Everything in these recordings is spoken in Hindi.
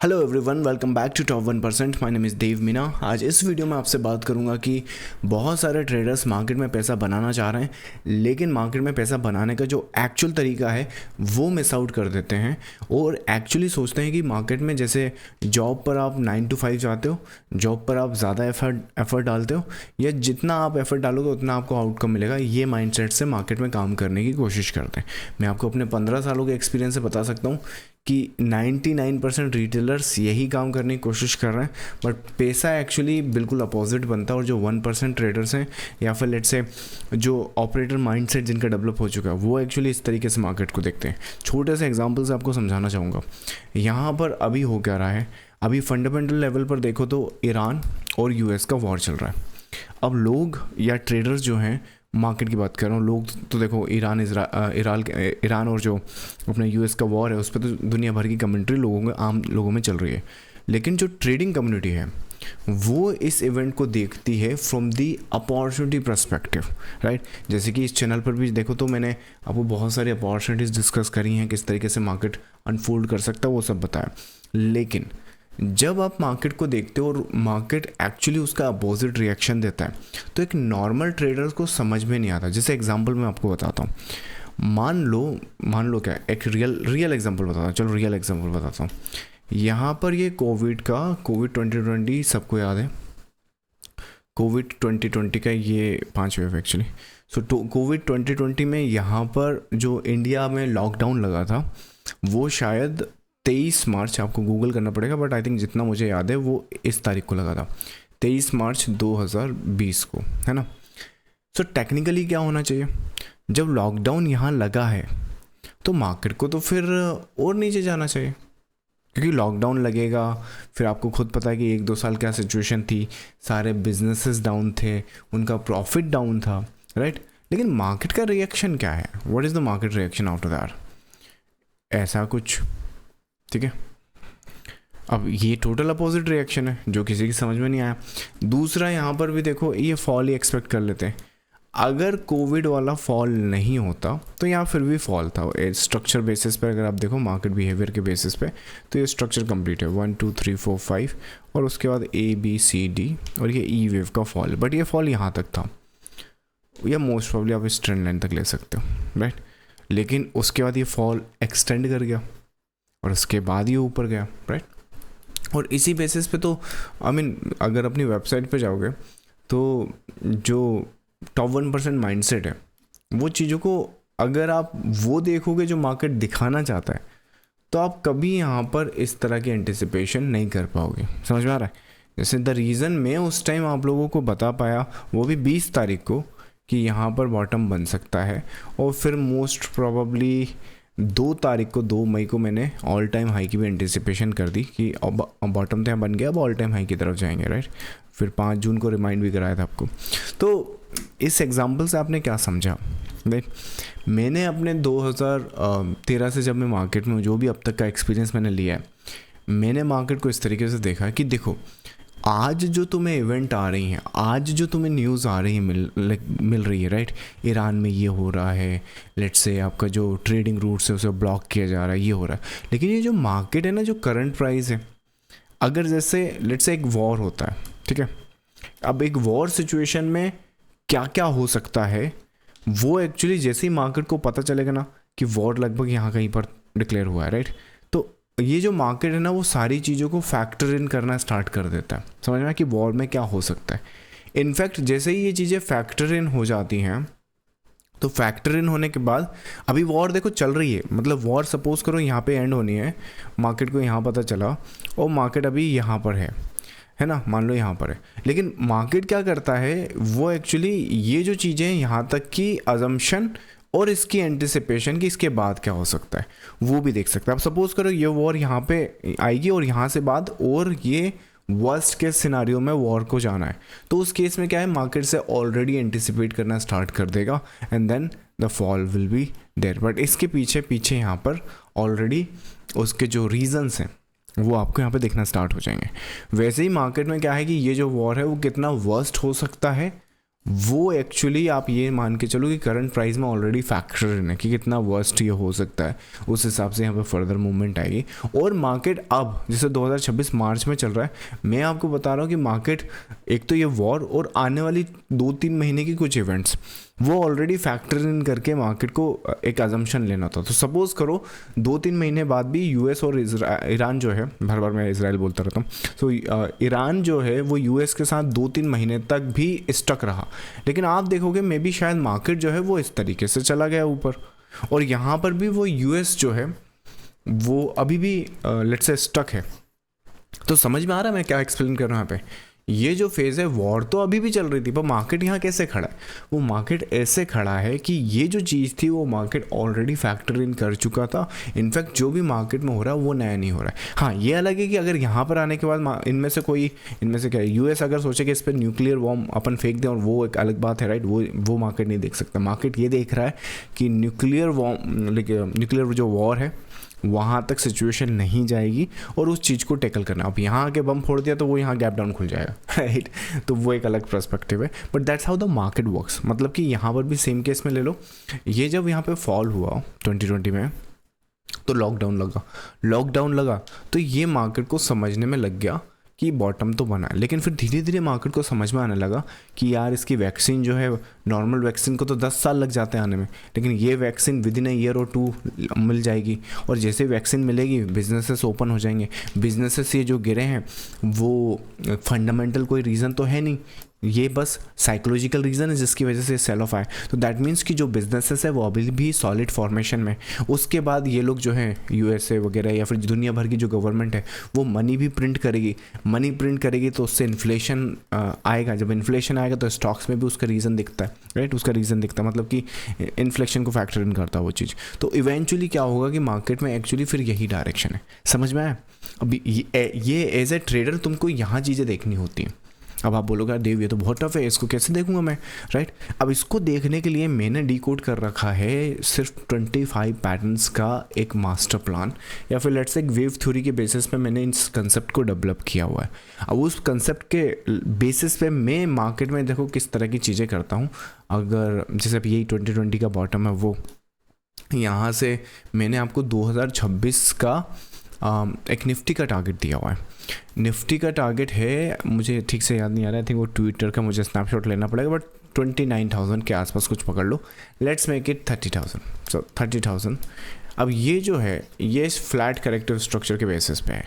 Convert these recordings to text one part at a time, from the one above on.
Hello everyone, welcome back to top 1%। My name is Dev Meena. आज इस वीडियो में आपसे बात करूंगा कि बहुत सारे ट्रेडर्स मार्केट में पैसा बनाना चाह रहे हैं, लेकिन मार्केट में पैसा बनाने का जो एक्चुअल तरीका है वो मिस आउट कर देते हैं और एक्चुअली सोचते हैं कि मार्केट में जैसे जॉब पर आप 9 to 5 जाते हो, जॉब पर आप ज़्यादा एफर्ट डालते हो या जितना आप एफर्ट डालोगे उतना आपको आउटकम मिलेगा। ये माइंडसेट से मार्केट में काम करने की कोशिश करते हैं। मैं आपको अपने 15 सालों के एक्सपीरियंस से बता सकता हूँ कि 99% रिटेलर्स यही काम करने की कोशिश कर रहे हैं, बट पैसा एक्चुअली बिल्कुल अपोजिट बनता है। और जो 1% ट्रेडर्स हैं या फिर लेट्स से जो ऑपरेटर माइंडसेट जिनका डेवलप हो चुका है वो एक्चुअली इस तरीके से मार्केट को देखते हैं। छोटे से एग्जांपल से आपको समझाना चाहूँगा। यहाँ पर अभी हो क्या रहा है, अभी फंडामेंटल लेवल पर देखो तो ईरान और यूएस का वॉर चल रहा है। अब लोग या ट्रेडर्स जो हैं, मार्केट की बात कर रहा हूँ, लोग तो देखो ईरान और जो अपने यूएस का वॉर है उस पर तो दुनिया भर की कमेंट्री आम लोगों में चल रही है, लेकिन जो ट्रेडिंग कम्युनिटी है वो इस इवेंट को देखती है from the opportunity perspective, right. जैसे कि इस चैनल पर भी देखो तो मैंने आपको बहुत सारी अपॉर्चुनिटीज़ डिस्कस करी हैं, किस तरीके से मार्केट अनफोल्ड कर सकता है वो सब बताया। लेकिन जब आप मार्केट को देखते हो और मार्केट एक्चुअली उसका अपोजिट रिएक्शन देता है तो एक नॉर्मल ट्रेडर को समझ में नहीं आता। जैसे एग्जांपल मैं आपको बताता हूँ, मान लो क्या, एक रियल एग्जांपल बताता हूँ। चलो रियल एग्जांपल बताता हूँ। यहाँ पर ये कोविड 2020 सबको याद है, कोविड 2020 का ये 5 वेव एक्चुअली। सो कोविड 2020 में यहाँ पर जो इंडिया में लॉकडाउन लगा था वो शायद 23 मार्च, आपको गूगल करना पड़ेगा, बट आई थिंक जितना मुझे याद है वो इस तारीख को लगा था, 23 मार्च 2020 को, है ना। सो टेक्निकली क्या होना चाहिए, जब लॉकडाउन यहाँ लगा है तो मार्केट को तो फिर और नीचे जाना चाहिए, क्योंकि लॉकडाउन लगेगा। फिर आपको खुद पता है कि 1-2 साल क्या सिचुएशन थी, सारे बिजनेसेस डाउन थे, उनका प्रॉफिट डाउन था, राइट। लेकिन मार्केट का रिएक्शन क्या है, what is the market reaction after that, ऐसा कुछ, ठीक है। अब ये टोटल अपोजिट रिएक्शन है जो किसी की समझ में नहीं आया। दूसरा, यहाँ पर भी देखो ये फॉल ही एक्सपेक्ट कर लेते हैं। अगर कोविड वाला फॉल नहीं होता तो यहाँ फिर भी फॉल था। स्ट्रक्चर बेसिस पे अगर आप देखो, मार्केट बिहेवियर के बेसिस पे, तो ये स्ट्रक्चर कंप्लीट है 1 2 3 4 5 और उसके बाद ABCD और ये ई वेव का फॉल। बट ये फॉल यहाँ तक था, या मोस्ट प्रॉब्ली आप इस ट्रेंड लाइन तक ले सकते हो, राइट। लेकिन उसके बाद ये फॉल एक्सटेंड कर गया और उसके बाद ये ऊपर गया, राइट। और इसी बेसिस पे तो अगर अपनी वेबसाइट पे जाओगे तो जो टॉप 1% माइंडसेट है वो चीज़ों को अगर आप वो देखोगे जो मार्केट दिखाना चाहता है तो आप कभी यहाँ पर इस तरह की एंटिसिपेशन नहीं कर पाओगे। समझ में आ रहा है। जैसे द रीज़न मैं उस टाइम आप लोगों को बता पाया वो भी 20 तारीख को कि यहाँ पर बॉटम बन सकता है, और फिर मोस्ट प्रोबेबली 2 मई को मैंने ऑल टाइम हाई की भी एंटिसिपेशन कर दी कि बॉटम तो यहाँ बन गया, अब ऑल टाइम हाई की तरफ जाएंगे, राइट। फिर 5 जून को रिमाइंड भी कराया था आपको। तो इस एग्जांपल से आपने क्या समझा, राइट। मैंने अपने 2013 से जब मैं मार्केट में, जो भी अब तक का एक्सपीरियंस मैंने लिया है, मैंने मार्केट को इस तरीके से देखा कि देखो आज जो तुम्हें इवेंट आ रही हैं, आज जो तुम्हें न्यूज़ आ रही है, मिल रही है, राइट। ईरान में ये हो रहा है, लेट्स से आपका जो ट्रेडिंग रूट्स है उसे ब्लॉक किया जा रहा है, ये हो रहा है। लेकिन ये जो मार्केट है ना, जो करंट प्राइस है, अगर जैसे लेट्स से एक वॉर होता है, ठीक है। अब एक वॉर सिचुएशन में क्या क्या हो सकता है वो एक्चुअली जैसे ही मार्केट को पता चलेगा ना कि वॉर लगभग यहाँ कहीं पर डिक्लेयर हुआ है, राइट, तो ये जो मार्केट है ना वो सारी चीज़ों को फैक्टर इन करना स्टार्ट कर देता है। समझ में कि वॉर में क्या हो सकता है। इनफैक्ट जैसे ही ये चीज़ें फैक्टर इन हो जाती हैं तो फैक्टर इन होने के बाद अभी वॉर देखो चल रही है, मतलब वॉर सपोज करो यहाँ पे एंड होनी है, मार्केट को यहाँ पता चला और मार्केट अभी यहाँ पर है ना, मान लो यहाँ पर है। लेकिन मार्केट क्या करता है, वो एक्चुअली ये जो चीज़ें यहाँ तक की अजम्पशन और इसकी एंटिसिपेशन कि इसके बाद क्या हो सकता है वो भी देख सकता है। अब सपोज करो ये वॉर यहाँ पे आएगी और यहाँ से बाद और ये वर्स्ट केस सिनारियो में वॉर को जाना है, तो उस केस में क्या है, मार्केट से ऑलरेडी एंटिसिपेट करना स्टार्ट कर देगा and then the fall will be there. But इसके पीछे यहाँ पर ऑलरेडी उसके जो रीजंस हैं वो आपको यहाँ पे देखना स्टार्ट हो जाएंगे। वैसे ही मार्केट में क्या है कि ये जो वॉर है वो कितना वर्स्ट हो सकता है वो एक्चुअली आप ये मान के चलो कि करंट प्राइस में ऑलरेडी फैक्टर इन है कि कितना वर्स्ट ये हो सकता है, उस हिसाब से यहाँ पे फर्दर मूवमेंट आएगी। और मार्केट अब जैसे 2026 मार्च में चल रहा है, मैं आपको बता रहा हूँ कि मार्केट एक तो ये वॉर और आने वाली 2-3 महीने की कुछ इवेंट्स वो ऑलरेडी फैक्टर इन करके मार्केट को एक अजम्पशन लेना था। तो सपोज करो 2-3 महीने बाद भी यूएस और ईरान जो है, हर बार मैं इसराइल बोलता रहता हूँ, तो ईरान जो है वो यूएस के साथ 2-3 महीने तक भी स्टक रहा, लेकिन आप देखोगे मे बी शायद मार्केट जो है वो इस तरीके से चला गया ऊपर, और यहाँ पर भी वो यूएस जो है वो अभी भी लेट्स से स्टक है। तो समझ में आ रहा है मैं क्या एक्सप्लेन कर रहा हूँ यहाँ पे? ये जो फेज़ है, वॉर तो अभी भी चल रही थी, पर मार्केट यहाँ कैसे खड़ा है? वो मार्केट ऐसे खड़ा है कि ये जो चीज़ थी वो मार्केट ऑलरेडी फैक्टर इन कर चुका था। इनफैक्ट जो भी मार्केट में हो रहा है वो नया नहीं हो रहा है। हाँ, ये अलग है कि अगर यहाँ पर आने के बाद इनमें से क्या है, यूएस अगर सोचे कि इस पर न्यूक्लियर बॉम्ब अपन फेंक दें, और वो एक अलग बात है, राइट, वो मार्केट नहीं देख सकता। मार्केट ये देख रहा है कि न्यूक्लियर जो वॉर है वहाँ तक सिचुएशन नहीं जाएगी और उस चीज़ को टैकल करना। अब यहाँ आके बम फोड़ दिया तो वो यहाँ गैप डाउन खुल जाएगा, राइट। तो वो एक अलग पर्सपेक्टिव है, but that's how the market works. मतलब कि यहाँ पर भी सेम केस में ले लो, ये जब यहाँ पे फॉल हुआ 2020 में, तो लॉकडाउन लगा तो ये मार्केट को समझने में लग गया कि बॉटम तो बना है। लेकिन फिर धीरे धीरे मार्केट को समझ में आने लगा कि यार इसकी वैक्सीन जो है, नॉर्मल वैक्सीन को तो 10 साल लग जाते हैं आने में, लेकिन ये vaccine with in a year और 2 मिल जाएगी। और जैसे वैक्सीन मिलेगी बिजनेसेस ओपन हो जाएंगे। बिजनेसेस ये जो गिरे हैं वो फंडामेंटल कोई रीज़न तो है नहीं, ये बस साइकोलॉजिकल रीज़न है जिसकी वजह से सेल ऑफ आए। तो दैट मीन्स कि जो बिजनेसेस है वो अभी भी सॉलिड फॉर्मेशन में। उसके बाद ये लोग जो हैं यूएसए वगैरह या फिर दुनिया भर की जो गवर्नमेंट है वो मनी भी प्रिंट करेगी तो उससे इन्फ्लेशन आएगा। जब इन्फ्लेशन आएगा तो स्टॉक्स में भी उसका रीज़न दिखता है, राइट, उसका रीज़न दिखता है, मतलब कि इन्फ्लेशन को फैक्टर इन करता है वो चीज़। तो इवेंचुअली क्या होगा कि मार्केट में एक्चुअली फिर यही डायरेक्शन है। समझ में आया? अभी ये एज ए ट्रेडर तुमको यहाँ चीज़ें देखनी होती हैं। अब आप बोलोगे देव ये तो बहुत टफ है, इसको कैसे देखूंगा मैं, राइट। अब इसको देखने के लिए मैंने डिकोड कर रखा है सिर्फ 25 पैटर्न्स का एक मास्टर प्लान, या फिर लेट्स से एक वेव थ्योरी के बेसिस पे मैंने इस कंसेप्ट को डेवलप किया हुआ है। अब उस कंसेप्ट के बेसिस पे मैं मार्केट में देखो किस तरह की चीज़ें करता हूँ। अगर जैसे अब यही 2020 का बॉटम है, वो यहाँ से मैंने आपको 2026 का एक निफ्टी का टारगेट दिया हुआ है। निफ्टी का टारगेट है, मुझे ठीक से याद नहीं आ रहा है, आई थिंक वो ट्विटर का मुझे स्नैपशॉट लेना पड़ेगा, बट 29,000 के आसपास कुछ पकड़ लो। Let's make it 30,000। सो 30,000। अब ये जो है ये फ्लैट करेक्टिव स्ट्रक्चर के बेसिस पे है।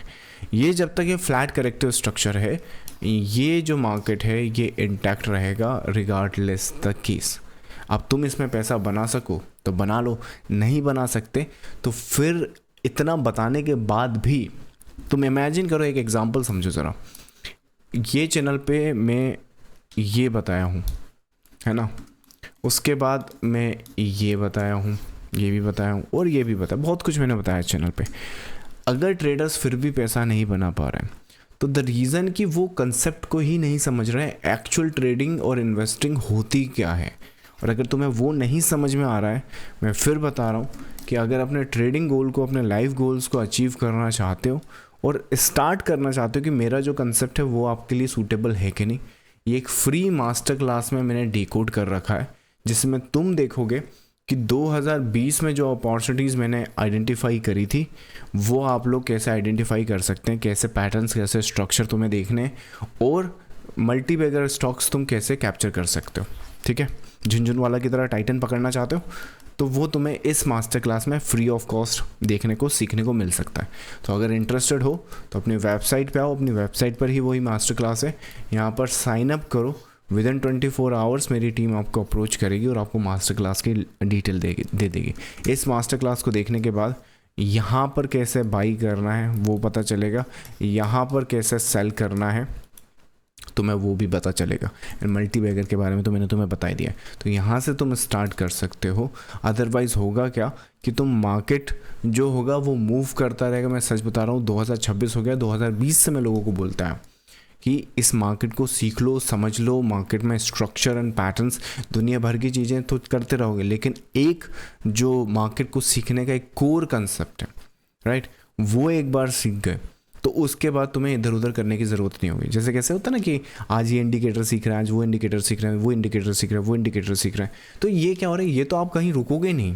ये जब तक ये फ्लैट करेक्टिव स्ट्रक्चर है, ये जो मार्केट है ये इंटैक्ट रहेगा रिगार्डलेस द केस। अब तुम इसमें पैसा बना सको तो बना लो, नहीं बना सकते तो फिर इतना बताने के बाद भी तुम इमेजिन करो, एक एग्जांपल समझो ज़रा। ये चैनल पे मैं ये बताया हूँ, है ना, उसके बाद मैं ये बताया हूँ, ये भी बताया हूँ और ये भी बताया, बहुत कुछ मैंने बताया चैनल पे। अगर ट्रेडर्स फिर भी पैसा नहीं बना पा रहे हैं तो द रीज़न कि वो कंसेप्ट को ही नहीं समझ रहे हैं, एक्चुअल ट्रेडिंग और इन्वेस्टिंग होती क्या है। और अगर तुम्हें वो नहीं समझ में आ रहा है, मैं फिर बता रहा हूँ कि अगर अपने ट्रेडिंग गोल को, अपने लाइफ गोल्स को अचीव करना चाहते हो और स्टार्ट करना चाहते हो कि मेरा जो कंसेप्ट है वो आपके लिए सूटेबल है कि नहीं, ये एक फ्री मास्टर क्लास में मैंने डिकोड कर रखा है, जिसमें तुम देखोगे कि 2020 में जो अपॉर्चुनिटीज़ मैंने आइडेंटिफाई करी थी वो आप लोग कैसे आइडेंटिफाई कर सकते हैं, कैसे पैटर्न्स, कैसे स्ट्रक्चर तुम्हें देखने हैं, और मल्टी बैगर स्टॉक्स तुम कैसे कैप्चर कर सकते हो। ठीक है, झुनझुनवाला की तरह टाइटन पकड़ना चाहते हो तो वो तुम्हें इस मास्टर क्लास में फ्री ऑफ कॉस्ट देखने को, सीखने को मिल सकता है। तो अगर इंटरेस्टेड हो तो अपनी वेबसाइट पे आओ, अपनी वेबसाइट पर ही वही मास्टर क्लास है, यहाँ पर साइन अप करो। विद इन 24 आवर्स मेरी टीम आपको अप्रोच करेगी और आपको मास्टर क्लास की डिटेल दे देगी। इस मास्टर क्लास को देखने के बाद यहाँ पर कैसे बाई करना है वो पता चलेगा, यहाँ पर कैसे सेल करना है तुम्हें वो भी पता चलेगा। मल्टी बैगर के बारे में तो मैंने तुम्हें बता ही दिया, तो यहाँ से तुम स्टार्ट कर सकते हो। अदरवाइज़ होगा क्या कि तुम मार्केट जो होगा वो मूव करता रहेगा। मैं सच बता रहा हूँ, 2026 हो गया, 2020 से मैं लोगों को बोलता है कि इस मार्केट को सीख लो, समझ लो। मार्केट में स्ट्रक्चर एंड पैटर्न्स, दुनिया भर की चीज़ें तो करते रहोगे, लेकिन एक जो मार्केट को सीखने का एक कोर कंसेप्ट है, राइट, वो एक बार सीख गए तो उसके बाद तुम्हें इधर उधर करने की ज़रूरत नहीं होगी। जैसे कैसे होता है ना कि आज ये इंडिकेटर सीख रहे हैं, आज वो इंडिकेटर सीख रहे हैं, वो इंडिकेटर सीख रहे हैं, वो इंडिकेटर सीख रहे हैं, तो ये क्या हो रहा है, ये तो आप कहीं रुकोगे नहीं,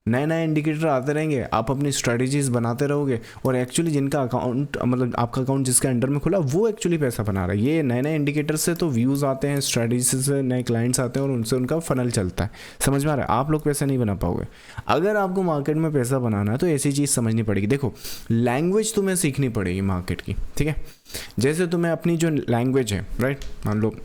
नए नए इंडिकेटर आते रहेंगे, आप अपनी स्ट्रेटजीज बनाते रहोगे, और एक्चुअली जिनका अकाउंट मतलब आपका अकाउंट जिसके अंडर में खुला वो एक्चुअली पैसा बना रहा है। ये नए नए इंडिकेटर से तो व्यूज़ आते हैं, स्ट्रेटजी से नए क्लाइंट्स आते हैं और उनसे उनका फनल चलता है। समझ में आ रहा है? आप लोग पैसा नहीं बना पाओगे। अगर आपको मार्केट में पैसा बनाना है तो ऐसी चीज़ समझनी पड़ेगी। देखो, लैंग्वेज तुम्हें सीखनी पड़ेगी मार्केट की, ठीक है। जैसे तुम्हें अपनी जो लैंग्वेज है, राइट, मान लो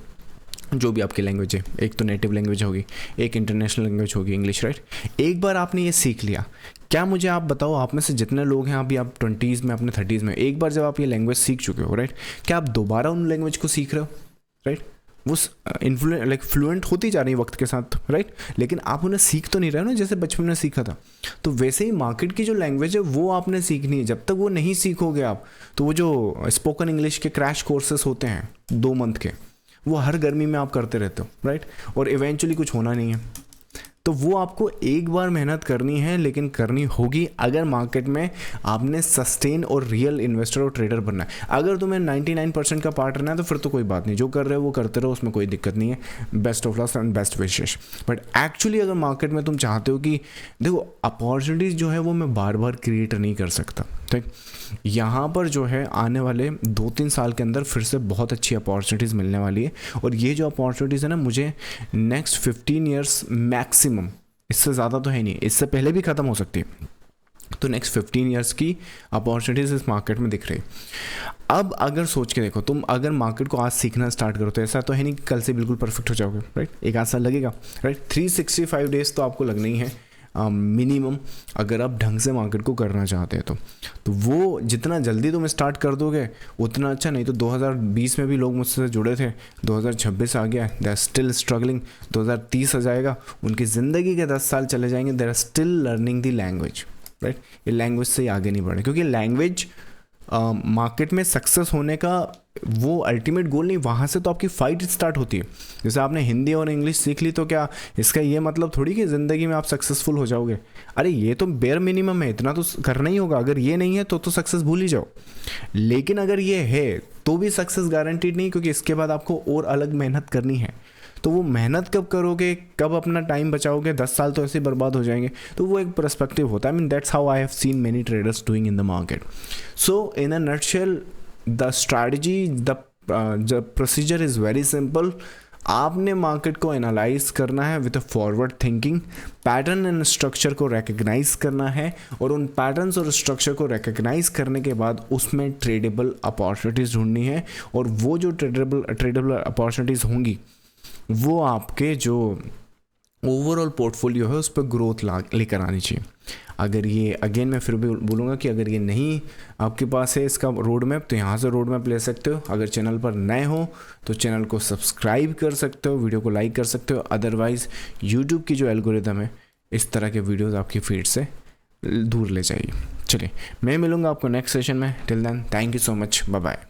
जो भी आपकी लैंग्वेज है, एक तो नेटिव लैंग्वेज होगी, एक इंटरनेशनल लैंग्वेज होगी, इंग्लिश, राइट। एक बार आपने ये सीख लिया, क्या मुझे आप बताओ, आप में से जितने लोग हैं अभी आप 20s में, अपने 30s में, एक बार जब आप ये लैंग्वेज सीख चुके हो, राइट, क्या आप दोबारा उन लैंग्वेज को सीख रहे हो, राइट। वो फ्लुएंट होती जा रही है वक्त के साथ, राइट, लेकिन आप उन्हें सीख तो नहीं रहे हो ना जैसे बचपन में सीखा था। तो वैसे ही मार्केट की जो लैंग्वेज है वो आपने सीखनी है। जब तक वो नहीं सीखोगे आप, तो वो जो स्पोकन इंग्लिश के क्रैश कोर्सेस होते हैं 2 मंथ के, वो हर गर्मी में आप करते रहते हो, राइट, और इवेंचुअली कुछ होना नहीं है। तो वो आपको एक बार मेहनत करनी है, लेकिन करनी होगी अगर मार्केट में आपने सस्टेन और रियल इन्वेस्टर और ट्रेडर बनना है। अगर तुम्हें 99% का पार्ट रहना है तो फिर तो कोई बात नहीं, जो कर रहे हो वो करते रहो, उसमें कोई दिक्कत नहीं है। Best of luck and best wishes. But actually अगर मार्केट में तुम चाहते हो कि देखो, अपॉर्चुनिटीज़ जो है वो मैं बार बार क्रिएट नहीं कर सकता, ठीक। यहाँ पर जो है आने वाले 2-3 साल के अंदर फिर से बहुत अच्छी अपॉर्चुनिटीज़ मिलने वाली है, और ये जो अपॉर्चुनिटीज़ है ना, मुझे नेक्स्ट 15 ईयर्स मैक्सिमम, इससे ज़्यादा तो है नहीं, इससे पहले भी ख़त्म हो सकती है, तो नेक्स्ट 15 ईयर्स की अपॉर्चुनिटीज़ इस मार्केट में दिख रही। अब अगर सोच के देखो, तुम अगर मार्केट को आज सीखना स्टार्ट करो तो ऐसा तो है नहीं कि कल से बिल्कुल परफेक्ट हो जाओगे, राइट, 1 आध साल लगेगा, राइट। 365 डेज़ तो आपको लगना ही है मिनिमम, अगर आप ढंग से मार्केट को करना चाहते हैं तो वो जितना जल्दी तुम स्टार्ट कर दोगे उतना अच्छा। नहीं तो 2020 में भी लोग मुझसे जुड़े थे, 2026 आ गया, दे आर स्टिल स्ट्रगलिंग, 2030 आ जाएगा, उनकी ज़िंदगी के 10 साल चले जाएंगे, they are still learning the language, right. ये लैंग्वेज से ही आगे नहीं बढ़े, क्योंकि लैंग्वेज मार्केट में सक्सेस होने का वो अल्टीमेट गोल नहीं, वहाँ से तो आपकी फ़ाइट स्टार्ट होती है। जैसे आपने हिंदी और इंग्लिश सीख ली तो क्या इसका ये मतलब थोड़ी कि ज़िंदगी में आप सक्सेसफुल हो जाओगे। अरे ये तो बेयर मिनिमम है, इतना तो करना ही होगा। अगर ये नहीं है तो सक्सेस भूल ही जाओ। लेकिन अगर ये है तो भी सक्सेस गारंटीड नहीं, क्योंकि इसके बाद आपको और अलग मेहनत करनी है। तो वो मेहनत कब करोगे, कब अपना टाइम बचाओगे, 10 साल तो ऐसे बर्बाद हो जाएंगे। तो वो एक पर्सपेक्टिव होता है। I mean that's how I have seen many traders doing in the market. So in a nutshell the strategy, the procedure is very simple. आपने मार्केट को एनालाइज करना है with a forward thinking, pattern and structure को रिकग्नाइज करना है, और उन पैटर्न्स और स्ट्रक्चर को रिकग्नाइज करने के बाद उसमें ट्रेडेबल अपॉर्चुनिटीज़ ढूंढनी है। और वो जो ट्रेडेबल अपॉर्चुनिटीज़ होंगी वो आपके जो ओवरऑल पोर्टफोलियो है उस पर ग्रोथ लेकर आनी चाहिए। अगर ये, अगेन मैं फिर भी बोलूँगा कि अगर ये नहीं आपके पास है इसका रोड मैप, तो यहाँ से रोड मैप ले सकते हो। अगर चैनल पर नए हो तो चैनल को सब्सक्राइब कर सकते हो, वीडियो को लाइक कर सकते हो। अदरवाइज़ यूट्यूब की जो एल्गोरिदम है इस तरह के वीडियोस आपकी फीड से दूर ले जाइए। चलिए, मैं मिलूँगा आपको नेक्स्ट सेशन में। Till then, thank you so much, bye bye.